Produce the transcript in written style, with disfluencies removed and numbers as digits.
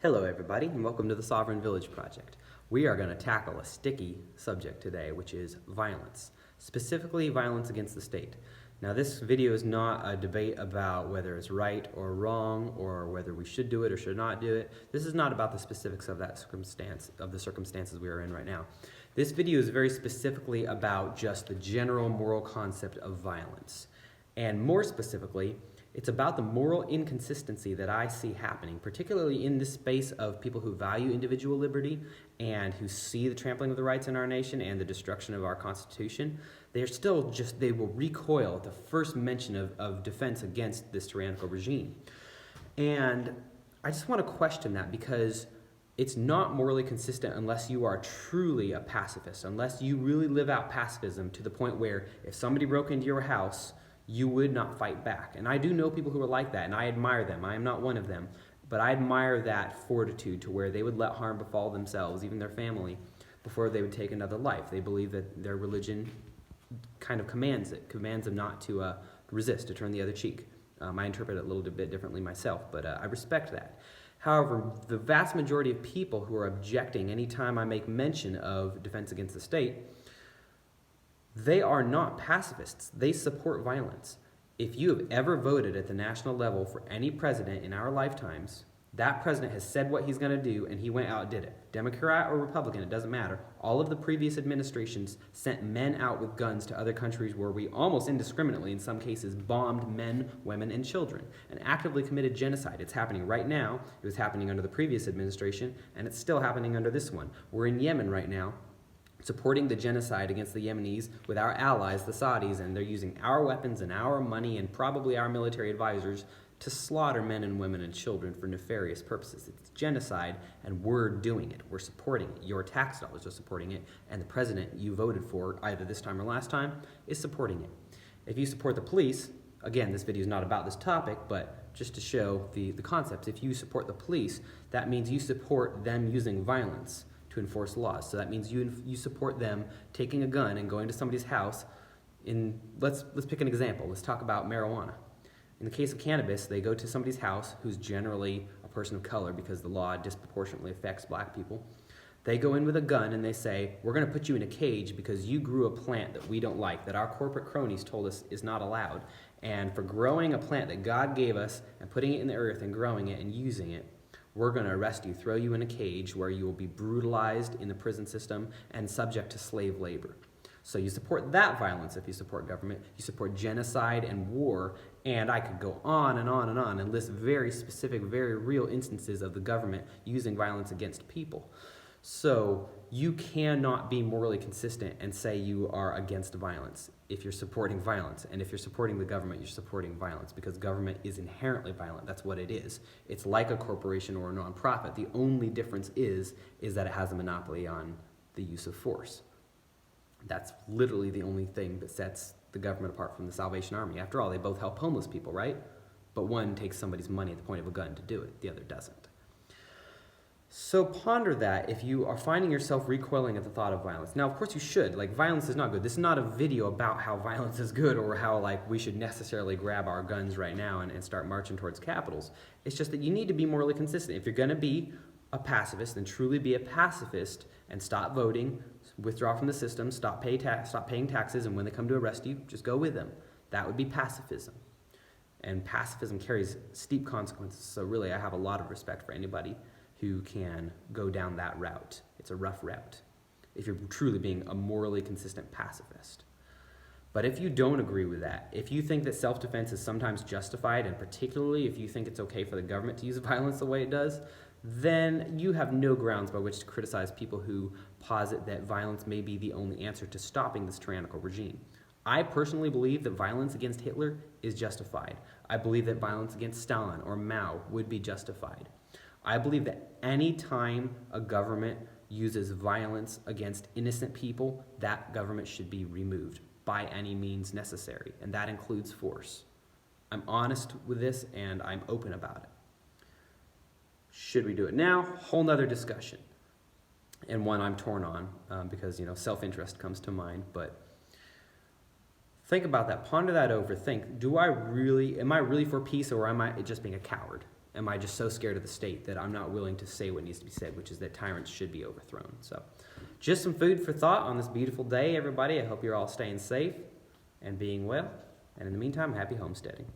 Hello everybody and welcome to the Sovereign Village Project. We are going to tackle a sticky subject today, which is violence, specifically violence against the state. Now this video is not a debate about whether it's right or wrong or whether we should do it or should not do it. This is not about the specifics of that circumstance, of the circumstances we are in right now. This video is very specifically about just the general moral concept of violence. And more specifically, it's about the moral inconsistency that I see happening, particularly in this space of people who value individual liberty and who see the trampling of the rights in our nation and the destruction of our Constitution. They will recoil at the first mention of defense against this tyrannical regime. And I just want to question that, because it's not morally consistent unless you are truly a pacifist, unless you really live out pacifism to the point where if somebody broke into your house, you would not fight back. And I do know people who are like that, and I admire them. I am not one of them, but I admire that fortitude to where they would let harm befall themselves, even their family, before they would take another life. They believe that their religion kind of commands them not to resist, to turn the other cheek. I interpret it a little bit differently myself, but I respect that. However, the vast majority of people who are objecting anytime I make mention of defense against the state, they are not pacifists. They support violence. If you have ever voted at the national level for any president in our lifetimes, that president has said what he's going to do, and he went out and did it. Democrat or Republican, it doesn't matter. All of the previous administrations sent men out with guns to other countries where we almost indiscriminately, in some cases, bombed men, women, and children, and actively committed genocide. It's happening right now. It was happening under the previous administration, and it's still happening under this one. We're in Yemen right now, supporting the genocide against the Yemenis with our allies, the Saudis, and they're using our weapons and our money and probably our military advisors to slaughter men and women and children for nefarious purposes. It's genocide, and we're doing it. We're supporting it. Your tax dollars are supporting it, and the president you voted for, either this time or last time, is supporting it. If you support the police, again, this video is not about this topic, but just to show the concepts, if you support the police, that means you support them using violence to enforce laws. So that means you support them taking a gun and going to somebody's house. Let's pick an example. Let's talk about marijuana. In the case of cannabis, they go to somebody's house who's generally a person of color because the law disproportionately affects black people. They go in with a gun and they say, we're going to put you in a cage because you grew a plant that we don't like, that our corporate cronies told us is not allowed. And for growing a plant that God gave us and putting it in the earth and growing it and using it, we're going to arrest you, throw you in a cage where you will be brutalized in the prison system and subject to slave labor. So you support that violence if you support government. You support genocide and war, and I could go on and on and on and list very specific, very real instances of the government using violence against people. So you cannot be morally consistent and say you are against violence if you're supporting violence. And if you're supporting the government, you're supporting violence, because government is inherently violent. That's what it is. It's like a corporation or a nonprofit. The only difference is that it has a monopoly on the use of force. That's literally the only thing that sets the government apart from the Salvation Army. After all, they both help homeless people, right? But one takes somebody's money at the point of a gun to do it. The other doesn't. So ponder that if you are finding yourself recoiling at the thought of violence. Now, of course you should. Violence is not good. This is not a video about how violence is good or how, we should necessarily grab our guns right now and start marching towards capitals. It's just that you need to be morally consistent. If you're going to be a pacifist, then truly be a pacifist and stop voting, withdraw from the system, stop paying taxes, and when they come to arrest you, just go with them. That would be pacifism. And pacifism carries steep consequences, so really I have a lot of respect for anybody who can go down that route. It's a rough route if you're truly being a morally consistent pacifist. But if you don't agree with that, if you think that self-defense is sometimes justified, and particularly if you think it's okay for the government to use violence the way it does, then you have no grounds by which to criticize people who posit that violence may be the only answer to stopping this tyrannical regime. I personally believe that violence against Hitler is justified. I believe that violence against Stalin or Mao would be justified. I believe that any time a government uses violence against innocent people, that government should be removed by any means necessary, and that includes force. I'm honest with this, and I'm open about it. Should we do it now? Whole nother discussion, and one I'm torn on because self-interest comes to mind. But think about that. Ponder that over. Think: am I really for peace, or am I just being a coward? am I just so scared of the state that I'm not willing to say what needs to be said, which is that tyrants should be overthrown? So just some food for thought on this beautiful day, everybody. I hope you're all staying safe and being well. And in the meantime, happy homesteading.